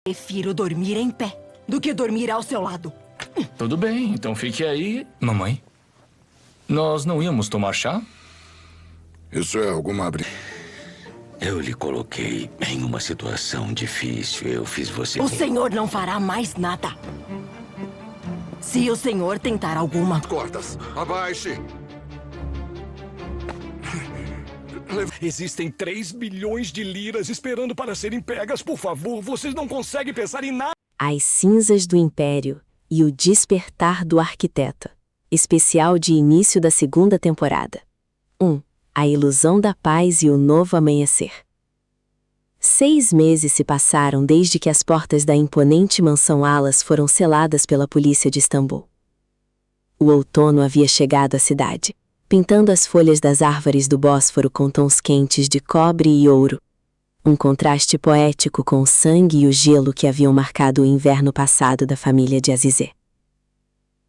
Prefiro dormir em pé do que dormir ao seu lado. Tudo bem, então fique aí. Mamãe? Nós não íamos tomar chá? Isso é alguma Eu lhe coloquei em uma situação difícil. Eu fiz você... O senhor não fará mais nada. Se o senhor tentar alguma... Cordas, abaixe. Existem 3 bilhões de liras esperando para serem pegas. Por favor, vocês não conseguem pensar em nada. As Cinzas do Império e o Despertar do Arquiteto. Especial de início da 2ª temporada. 1. A Ilusão da Paz e o Novo Amanhecer. 6 meses se passaram desde que as portas da imponente mansão Alas foram seladas pela polícia de Istambul. O outono havia chegado à cidade, pintando as folhas das árvores do Bósforo com tons quentes de cobre e ouro. Um contraste poético com o sangue e o gelo que haviam marcado o inverno passado da família de Azizê.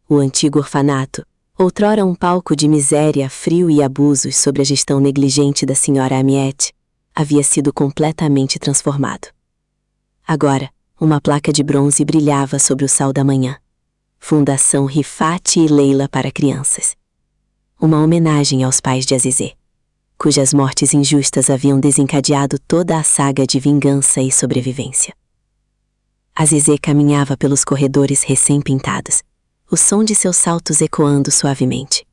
O antigo orfanato, outrora um palco de miséria, frio e abusos sob a gestão negligente da senhora Amiette, havia sido completamente transformado. Agora, uma placa de bronze brilhava sobre o sal da manhã. Fundação Rifat e Leila para crianças. Uma homenagem aos pais de Azizê, cujas mortes injustas haviam desencadeado toda a saga de vingança e sobrevivência. Azizê caminhava pelos corredores recém-pintados, o som de seus saltos ecoando suavemente.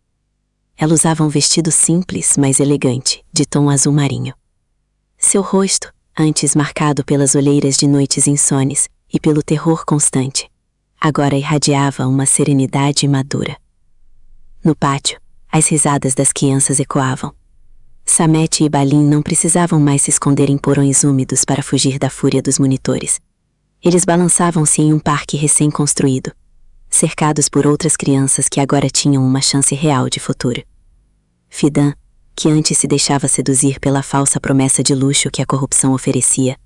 Ela usava um vestido simples, mas elegante, de tom azul marinho. Seu rosto, antes marcado pelas olheiras de noites insones e pelo terror constante, agora irradiava uma serenidade madura. No pátio, as risadas das crianças ecoavam. Samete e Balim não precisavam mais se esconder em porões úmidos para fugir da fúria dos monitores. Eles balançavam-se em um parque recém-construído, cercados por outras crianças que agora tinham uma chance real de futuro. Fidan, que antes se deixava seduzir pela falsa promessa de luxo que a corrupção oferecia,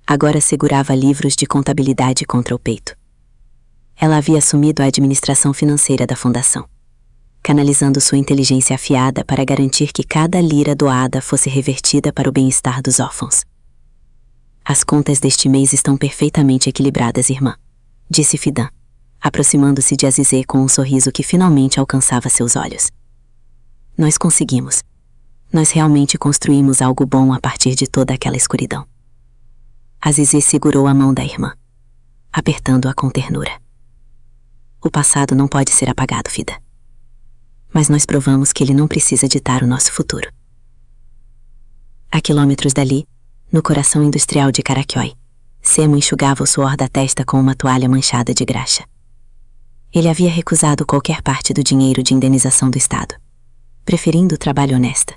agora segurava livros de contabilidade contra o peito. Ela havia assumido a administração financeira da fundação, canalizando sua inteligência afiada para garantir que cada lira doada fosse revertida para o bem-estar dos órfãos. As contas deste mês estão perfeitamente equilibradas, irmã, disse Fidan, aproximando-se de Azizê com um sorriso que finalmente alcançava seus olhos. Nós conseguimos. Nós realmente construímos algo bom a partir de toda aquela escuridão. Azizê segurou a mão da irmã, apertando-a com ternura. O passado não pode ser apagado, Fida. Mas nós provamos que ele não precisa ditar o nosso futuro. A quilômetros dali, no coração industrial de Karaköy, Semo enxugava o suor da testa com uma toalha manchada de graxa. Ele havia recusado qualquer parte do dinheiro de indenização do Estado, preferindo o trabalho honesto.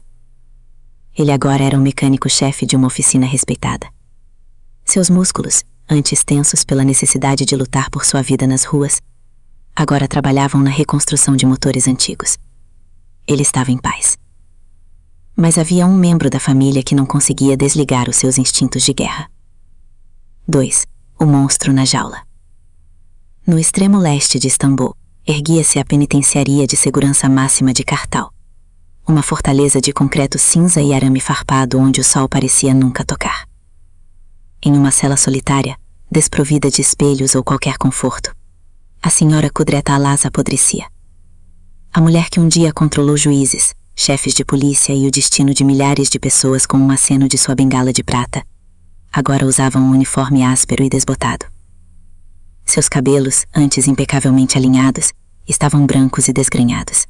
Ele agora era um mecânico-chefe de uma oficina respeitada. Seus músculos, antes tensos pela necessidade de lutar por sua vida nas ruas, agora trabalhavam na reconstrução de motores antigos. Ele estava em paz. Mas havia um membro da família que não conseguia desligar os seus instintos de guerra. 2. O monstro na jaula. No extremo leste de Istambul, erguia-se a penitenciaria de segurança máxima de Kartal, uma fortaleza de concreto cinza e arame farpado onde o sol parecia nunca tocar. Em uma cela solitária, desprovida de espelhos ou qualquer conforto, a senhora Kudret Alaz apodrecia. A mulher que um dia controlou juízes, chefes de polícia e o destino de milhares de pessoas com um aceno de sua bengala de prata, agora usava um uniforme áspero e desbotado. Seus cabelos, antes impecavelmente alinhados, estavam brancos e desgrenhados.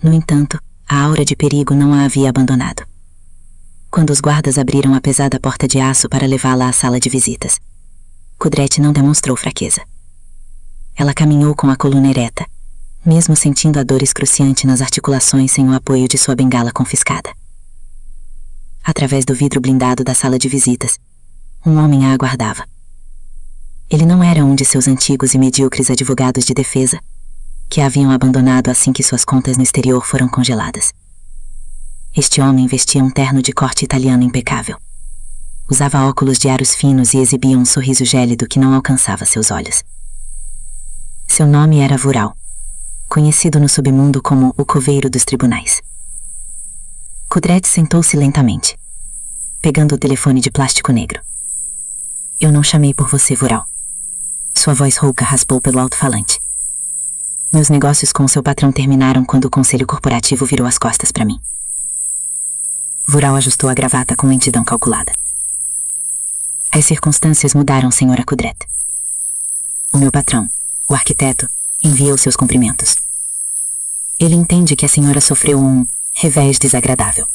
No entanto, a aura de perigo não a havia abandonado. Quando os guardas abriram a pesada porta de aço para levá-la à sala de visitas, Kudret não demonstrou fraqueza. Ela caminhou com a coluna ereta, mesmo sentindo a dor excruciante nas articulações sem o apoio de sua bengala confiscada. Através do vidro blindado da sala de visitas, um homem a aguardava. Ele não era um de seus antigos e medíocres advogados de defesa, que a haviam abandonado assim que suas contas no exterior foram congeladas. Este homem vestia um terno de corte italiano impecável. Usava óculos de aros finos e exibia um sorriso gélido que não alcançava seus olhos. Seu nome era Vural, conhecido no submundo como o Coveiro dos Tribunais. Kudret sentou-se lentamente, pegando o telefone de plástico negro. Eu não chamei por você, Vural. Sua voz rouca raspou pelo alto-falante. Meus negócios com seu patrão terminaram quando o conselho corporativo virou as costas para mim. Vural ajustou a gravata com lentidão calculada. As circunstâncias mudaram, senhora Kudret. O meu patrão, o arquiteto, envia os seus cumprimentos. Ele entende que a senhora sofreu um revés desagradável.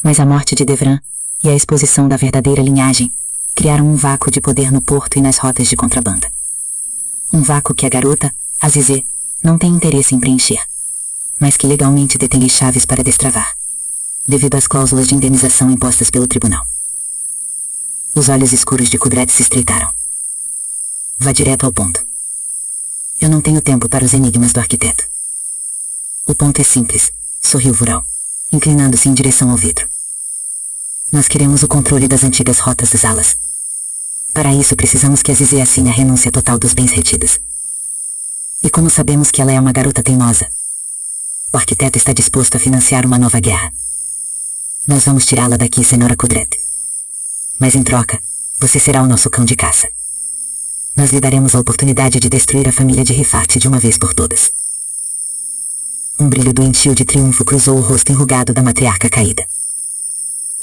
Mas a morte de Devran e a exposição da verdadeira linhagem criaram um vácuo de poder no porto e nas rotas de contrabanda. Um vácuo que a garota, Azizê, não tem interesse em preencher, mas que legalmente detém as chaves para destravar, devido às cláusulas de indenização impostas pelo tribunal. Os olhos escuros de Kudret se estreitaram. Vá direto ao ponto. Eu não tenho tempo para os enigmas do arquiteto. O ponto é simples, sorriu Vural, inclinando-se em direção ao vidro. Nós queremos o controle das antigas rotas das alas. Para isso precisamos que Azizê assine a renúncia total dos bens retidos. E como sabemos que ela é uma garota teimosa, o arquiteto está disposto a financiar uma nova guerra. Nós vamos tirá-la daqui, senhora Kudret. Mas em troca, você será o nosso cão de caça. Nós lhe daremos a oportunidade de destruir a família de Rifat de uma vez por todas. Um brilho doentio de triunfo cruzou o rosto enrugado da matriarca caída.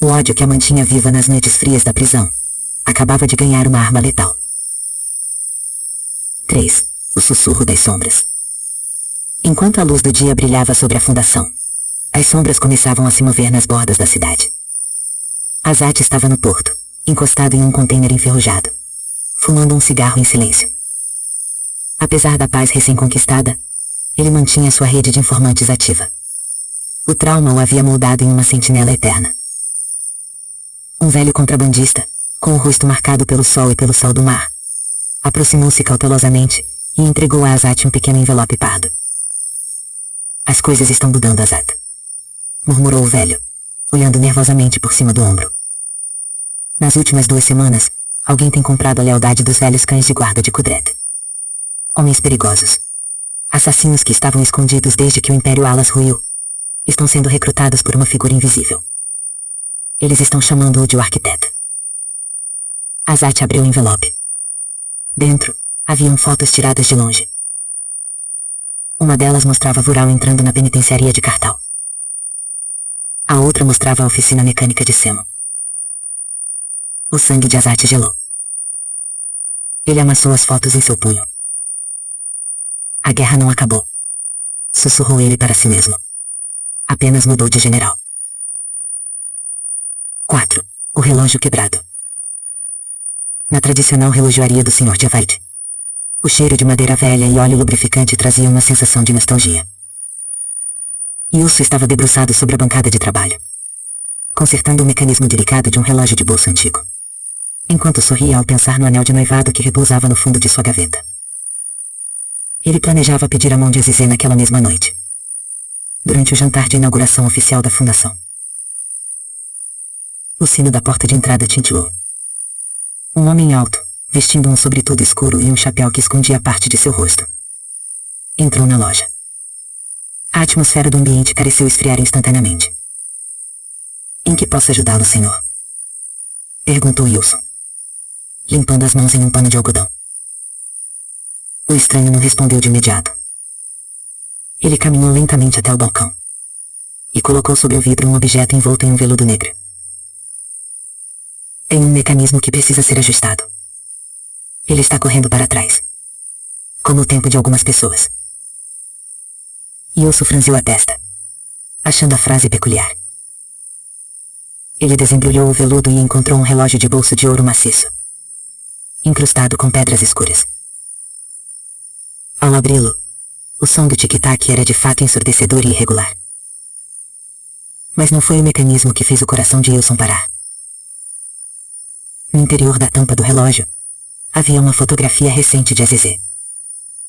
O ódio que a mantinha viva nas noites frias da prisão acabava de ganhar uma arma letal. 3. O sussurro das sombras. Enquanto a luz do dia brilhava sobre a fundação, as sombras começavam a se mover nas bordas da cidade. Azat estava no porto, encostado em um container enferrujado, fumando um cigarro em silêncio. Apesar da paz recém-conquistada, ele mantinha sua rede de informantes ativa. O trauma o havia moldado em uma sentinela eterna. Um velho contrabandista, com o rosto marcado pelo sol e pelo sal do mar, aproximou-se cautelosamente e entregou a Azat um pequeno envelope pardo. As coisas estão mudando, Azat, murmurou o velho, olhando nervosamente por cima do ombro. Nas últimas 2 semanas, alguém tem comprado a lealdade dos velhos cães de guarda de Kudret. Homens perigosos, assassinos que estavam escondidos desde que o Império Alas ruiu, estão sendo recrutados por uma figura invisível. Eles estão chamando-o de o arquiteto. Azat abriu o envelope. Dentro, haviam fotos tiradas de longe. Uma delas mostrava Vural entrando na penitenciaria de Kartal. A outra mostrava a oficina mecânica de Semo. O sangue de Azat gelou. Ele amassou as fotos em seu punho. A guerra não acabou, sussurrou ele para si mesmo. Apenas mudou de general. 4. O relógio quebrado. Na tradicional relojoaria do Sr. Javad, o cheiro de madeira velha e óleo lubrificante trazia uma sensação de nostalgia. Yusso estava debruçado sobre a bancada de trabalho, consertando o mecanismo delicado de um relógio de bolso antigo, enquanto sorria ao pensar no anel de noivado que repousava no fundo de sua gaveta. Ele planejava pedir a mão de Azizê naquela mesma noite, durante o jantar de inauguração oficial da fundação. O sino da porta de entrada tintilou. Um homem alto, vestindo um sobretudo escuro e um chapéu que escondia parte de seu rosto, entrou na loja. A atmosfera do ambiente pareceu esfriar instantaneamente. Em que posso ajudá-lo, senhor? Perguntou Wilson, limpando as mãos em um pano de algodão. O estranho não respondeu de imediato. Ele caminhou lentamente até o balcão e colocou sobre o vidro um objeto envolto em um veludo negro. Tem um mecanismo que precisa ser ajustado. Ele está correndo para trás, como o tempo de algumas pessoas. Yosu franziu a testa, achando a frase peculiar. Ele desembrulhou o veludo e encontrou um relógio de bolso de ouro maciço, incrustado com pedras escuras. Ao abri-lo, o som do tic-tac era de fato ensurdecedor e irregular. Mas não foi o mecanismo que fez o coração de Wilson parar. No interior da tampa do relógio, havia uma fotografia recente de Azizê,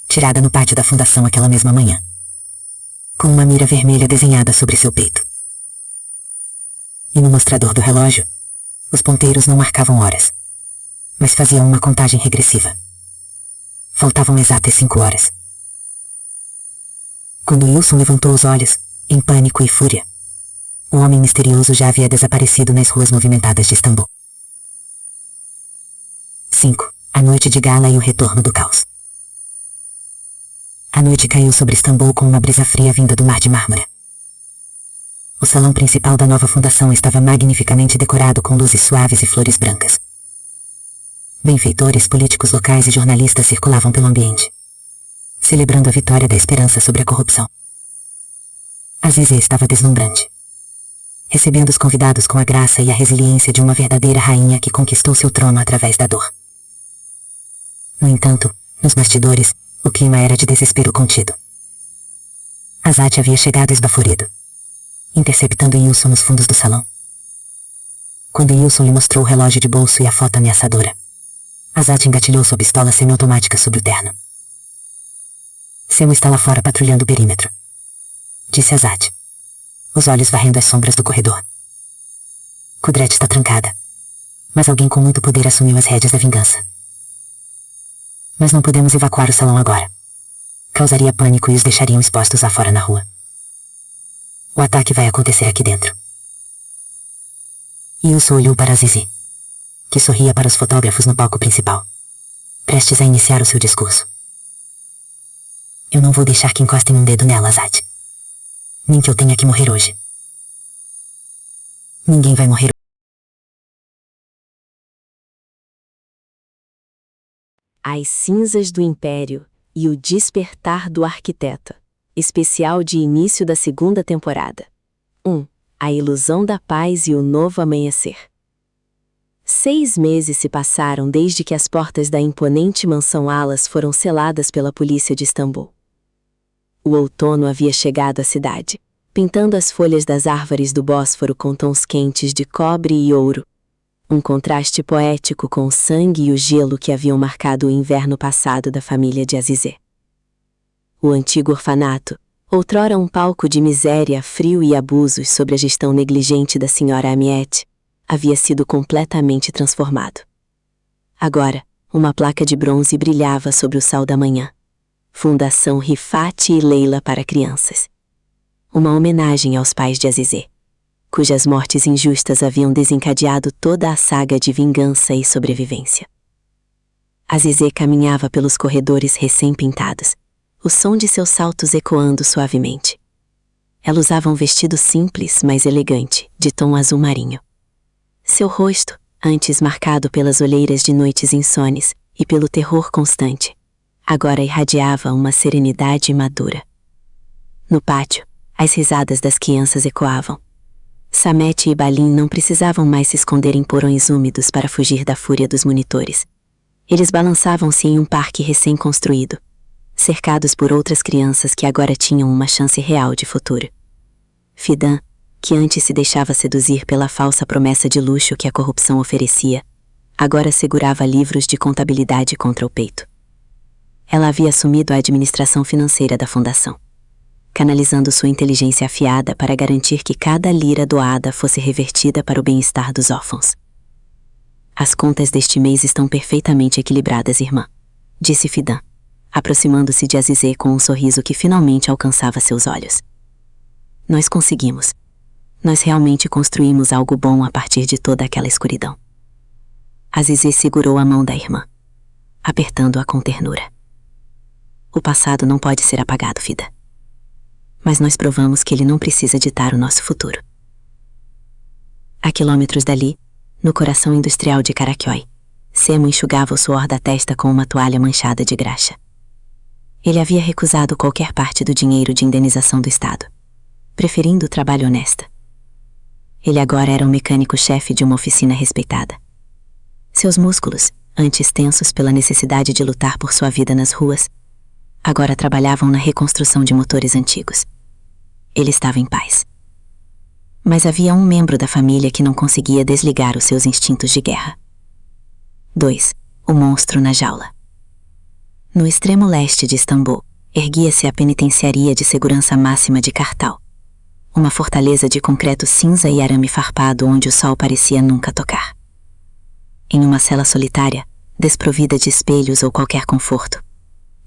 tirada no pátio da fundação aquela mesma manhã, com uma mira vermelha desenhada sobre seu peito. E no mostrador do relógio, os ponteiros não marcavam horas, mas faziam uma contagem regressiva. Faltavam exatas 5 horas. Quando Wilson levantou os olhos, em pânico e fúria, o homem misterioso já havia desaparecido nas ruas movimentadas de Istambul. A noite de gala e o retorno do caos. A noite caiu sobre Istambul com uma brisa fria vinda do Mar de Mármara. O salão principal da nova fundação estava magnificamente decorado com luzes suaves e flores brancas. Benfeitores, políticos locais e jornalistas circulavam pelo ambiente, celebrando a vitória da esperança sobre a corrupção. Azize estava deslumbrante, recebendo os convidados com a graça e a resiliência de uma verdadeira rainha que conquistou seu trono através da dor. No entanto, nos bastidores, o clima era de desespero contido. Azat havia chegado esbaforido, interceptando Yilson nos fundos do salão. Quando Yilson lhe mostrou o relógio de bolso e a foto ameaçadora, Azat engatilhou sua pistola semiautomática sobre o terno. Semo está lá fora patrulhando o perímetro, disse Azat, os olhos varrendo as sombras do corredor. Kudret está trancada, mas alguém com muito poder assumiu as rédeas da vingança. Mas não podemos evacuar o salão agora. Causaria pânico e os deixariam expostos lá fora na rua. O ataque vai acontecer aqui dentro. Yilson olhou para Azize, que sorria para os fotógrafos no palco principal, prestes a iniciar o seu discurso. Eu não vou deixar que encostem um dedo nela, Azat. Nem que eu tenha que morrer hoje. Ninguém vai morrer. As Cinzas do Império e o Despertar do Arquiteta. Especial de início da segunda temporada. 1. A Ilusão da Paz e o Novo Amanhecer. 6 meses se passaram desde que as portas da imponente mansão Alas foram seladas pela polícia de Istambul. O outono havia chegado à cidade, pintando as folhas das árvores do Bósforo com tons quentes de cobre e ouro. Um contraste poético com o sangue e o gelo que haviam marcado o inverno passado da família de Azize. O antigo orfanato, outrora um palco de miséria, frio e abusos sob a gestão negligente da senhora Amiette, havia sido completamente transformado. Agora, uma placa de bronze brilhava sobre o sal da manhã. Fundação Rifat e Leila para crianças. Uma homenagem aos pais de Azize, cujas mortes injustas haviam desencadeado toda a saga de vingança e sobrevivência. Azize caminhava pelos corredores recém-pintados, o som de seus saltos ecoando suavemente. Ela usava um vestido simples, mas elegante, de tom azul marinho. Seu rosto, antes marcado pelas olheiras de noites insones e pelo terror constante, agora irradiava uma serenidade madura. No pátio, as risadas das crianças ecoavam. Samete e Balim não precisavam mais se esconder em porões úmidos para fugir da fúria dos monitores. Eles balançavam-se em um parque recém-construído, cercados por outras crianças que agora tinham uma chance real de futuro. Fidan, que antes se deixava seduzir pela falsa promessa de luxo que a corrupção oferecia, agora segurava livros de contabilidade contra o peito. Ela havia assumido a administração financeira da fundação, canalizando sua inteligência afiada para garantir que cada lira doada fosse revertida para o bem-estar dos órfãos. As contas deste mês estão perfeitamente equilibradas, irmã, disse Fidan, aproximando-se de Azize com um sorriso que finalmente alcançava seus olhos. Nós conseguimos. Nós realmente construímos algo bom a partir de toda aquela escuridão. Azize segurou a mão da irmã, apertando-a com ternura. O passado não pode ser apagado, Fida. Mas nós provamos que ele não precisa ditar o nosso futuro. A quilômetros dali, no coração industrial de Karaköy, Semo enxugava o suor da testa com uma toalha manchada de graxa. Ele havia recusado qualquer parte do dinheiro de indenização do Estado, preferindo o trabalho honesto. Ele agora era um mecânico-chefe de uma oficina respeitada. Seus músculos, antes tensos pela necessidade de lutar por sua vida nas ruas, agora trabalhavam na reconstrução de motores antigos. Ele estava em paz. Mas havia um membro da família que não conseguia desligar os seus instintos de guerra. 2. O monstro na jaula. No extremo leste de Istambul, erguia-se a penitenciaria de segurança máxima de Kartal, uma fortaleza de concreto cinza e arame farpado onde o sol parecia nunca tocar. Em uma cela solitária, desprovida de espelhos ou qualquer conforto,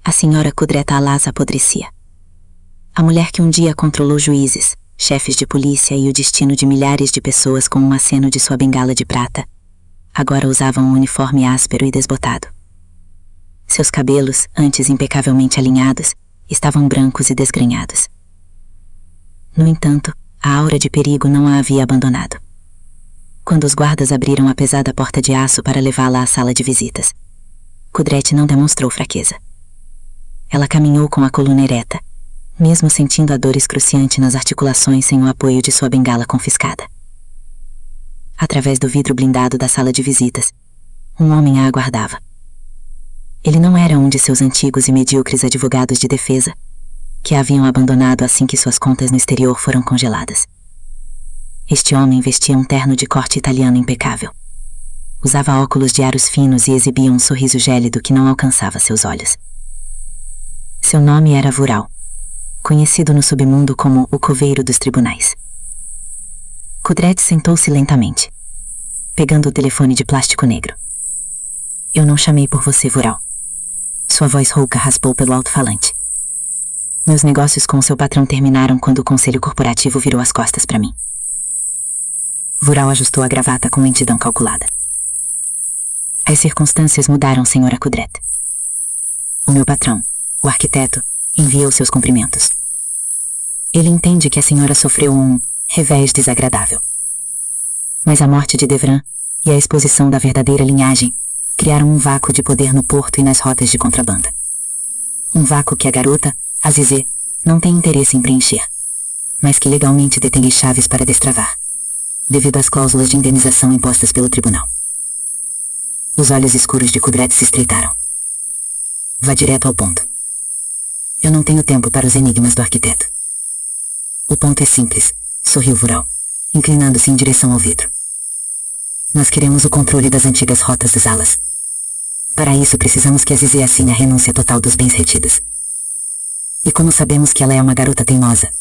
a senhora Kudret Alaz apodrecia. A mulher que um dia controlou juízes, chefes de polícia e o destino de milhares de pessoas com um aceno de sua bengala de prata, agora usava um uniforme áspero e desbotado, Seus cabelos, antes impecavelmente alinhados, estavam brancos e desgrenhados. No entanto, a aura de perigo não a havia abandonado. Quando os guardas abriram a pesada porta de aço para levá-la à sala de visitas, Kudret não demonstrou fraqueza. Ela caminhou com a coluna ereta, mesmo sentindo a dor excruciante nas articulações sem o apoio de sua bengala confiscada. Através do vidro blindado da sala de visitas, um homem a aguardava. Ele não era um de seus antigos e medíocres advogados de defesa, que a haviam abandonado assim que suas contas no exterior foram congeladas. Este homem vestia um terno de corte italiano impecável. Usava óculos de aros finos e exibia um sorriso gélido que não alcançava seus olhos. Seu nome era Vural, conhecido no submundo como o Coveiro dos Tribunais. Kudret sentou-se lentamente, pegando o telefone de plástico negro. Eu não chamei por você, Vural. Sua voz rouca raspou pelo alto-falante. Meus negócios com seu patrão terminaram quando o conselho corporativo virou as costas para mim. Vural ajustou a gravata com lentidão calculada. As circunstâncias mudaram, senhora Kudret. O meu patrão, o arquiteto, envia os seus cumprimentos. Ele entende que a senhora sofreu um revés desagradável. Mas a morte de Devran e a exposição da verdadeira linhagem criaram um vácuo de poder no porto e nas rotas de contrabando. Um vácuo que a garota, Azizê, não tem interesse em preencher, mas que legalmente detém as chaves para destravar, devido às cláusulas de indenização impostas pelo tribunal. Os olhos escuros de Kudret se estreitaram. Vá direto ao ponto. Eu não tenho tempo para os enigmas do arquiteto. O ponto é simples, sorriu Vural, inclinando-se em direção ao vidro. Nós queremos o controle das antigas rotas das alas. Para isso precisamos que Azizê assine a renúncia total dos bens retidos. E como sabemos que ela é uma garota teimosa,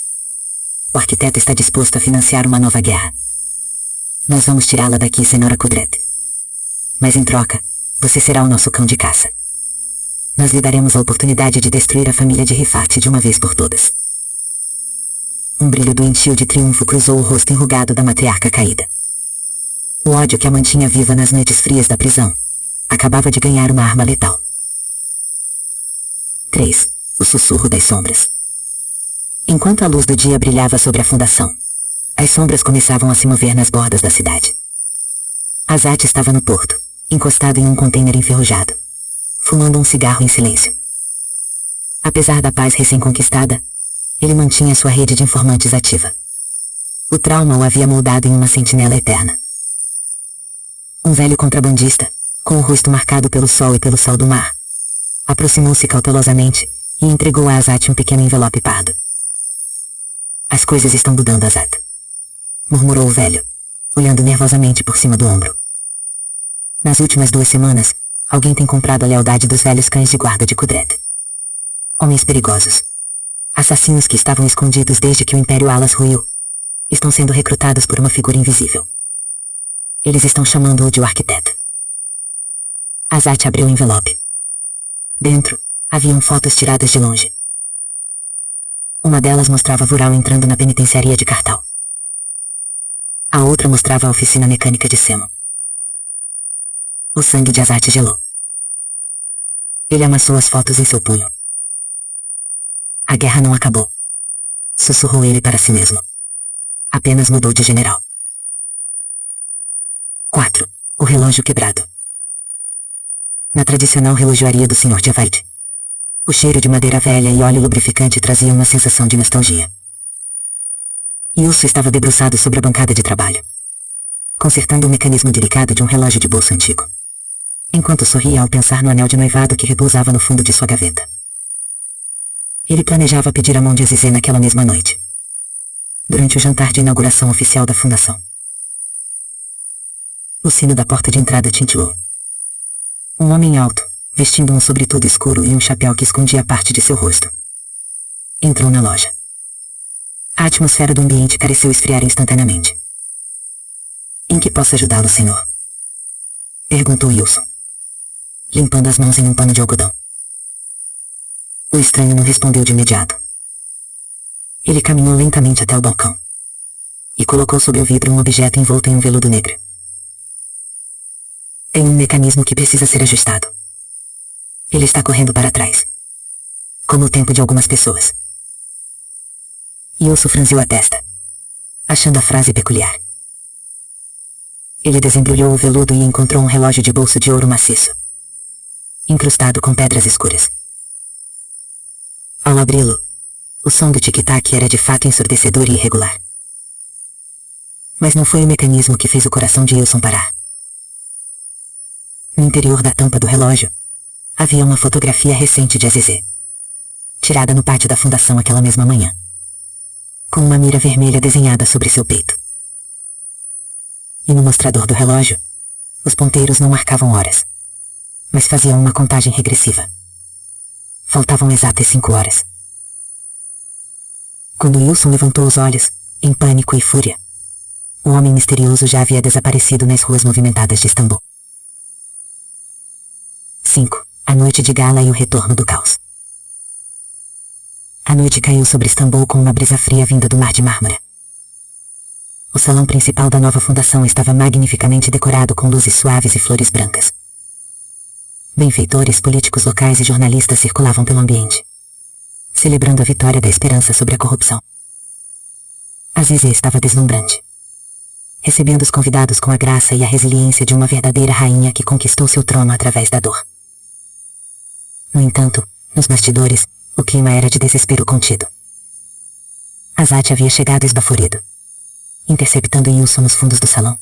o arquiteto está disposto a financiar uma nova guerra. Nós vamos tirá-la daqui, senhora Kudret. Mas em troca, você será o nosso cão de caça. Nós lhe daremos a oportunidade de destruir a família de Rifat de uma vez por todas. Um brilho doentio de triunfo cruzou o rosto enrugado da matriarca caída. O ódio que a mantinha viva nas noites frias da prisão acabava de ganhar uma arma letal. 3. O sussurro das sombras. Enquanto a luz do dia brilhava sobre a fundação, as sombras começavam a se mover nas bordas da cidade. Azat estava no porto, encostado em um container enferrujado, fumando um cigarro em silêncio. Apesar da paz recém-conquistada, ele mantinha sua rede de informantes ativa. O trauma o havia moldado em uma sentinela eterna. Um velho contrabandista, com o rosto marcado pelo sol e pelo sal do mar, aproximou-se cautelosamente e entregou a Azat um pequeno envelope pardo. As coisas estão mudando, Azat, murmurou o velho, olhando nervosamente por cima do ombro. Nas últimas 2 semanas, alguém tem comprado a lealdade dos velhos cães de guarda de Kudret. Homens perigosos, assassinos que estavam escondidos desde que o Império Alas ruiu, estão sendo recrutados por uma figura invisível. Eles estão chamando-o de o arquiteto. Azat abriu o envelope. Dentro, haviam fotos tiradas de longe. Uma delas mostrava Vural entrando na penitenciaria de Kartal. A outra mostrava a oficina mecânica de Semo. O sangue de Azat gelou. Ele amassou as fotos em seu punho. A guerra não acabou, sussurrou ele para si mesmo. Apenas mudou de general. 4. O relógio quebrado. Na tradicional relojoaria do Sr. Javaid, o cheiro de madeira velha e óleo lubrificante trazia uma sensação de nostalgia. Yusuf estava debruçado sobre a bancada de trabalho, consertando o mecanismo delicado de um relógio de bolso antigo, enquanto sorria ao pensar no anel de noivado que repousava no fundo de sua gaveta. Ele planejava pedir a mão de Azizê naquela mesma noite, durante o jantar de inauguração oficial da fundação. O sino da porta de entrada tintilou. Um homem alto, vestindo um sobretudo escuro e um chapéu que escondia parte de seu rosto, entrou na loja. A atmosfera do ambiente pareceu esfriar instantaneamente. Em que posso ajudá-lo, senhor? Perguntou Wilson, limpando as mãos em um pano de algodão. O estranho não respondeu de imediato. Ele caminhou lentamente até o balcão e colocou sobre o vidro um objeto envolto em um veludo negro. Tem um mecanismo que precisa ser ajustado. Ele está correndo para trás. Como o tempo de algumas pessoas. Wilson franziu a testa, achando a frase peculiar. Ele desembrulhou o veludo e encontrou um relógio de bolso de ouro maciço, incrustado com pedras escuras. Ao abri-lo, o som do tic-tac era de fato ensurdecedor e irregular. Mas não foi o mecanismo que fez o coração de Wilson parar. No interior da tampa do relógio, havia uma fotografia recente de Azizê, tirada no pátio da fundação aquela mesma manhã, com uma mira vermelha desenhada sobre seu peito. E no mostrador do relógio, os ponteiros não marcavam horas, mas faziam uma contagem regressiva. Faltavam exatas 5 horas. Quando Wilson levantou os olhos, em pânico e fúria, o homem misterioso já havia desaparecido nas ruas movimentadas de Istambul. 5. A noite de gala e o retorno do caos. A noite caiu sobre Istambul com uma brisa fria vinda do Mar de Mármara. O salão principal da nova fundação estava magnificamente decorado com luzes suaves e flores brancas. Benfeitores, políticos locais e jornalistas circulavam pelo ambiente, celebrando a vitória da esperança sobre a corrupção. Azizê estava deslumbrante, recebendo os convidados com a graça e a resiliência de uma verdadeira rainha que conquistou seu trono através da dor. No entanto, nos bastidores, o clima era de desespero contido. Azat havia chegado esbaforido, interceptando Wilson nos fundos do salão.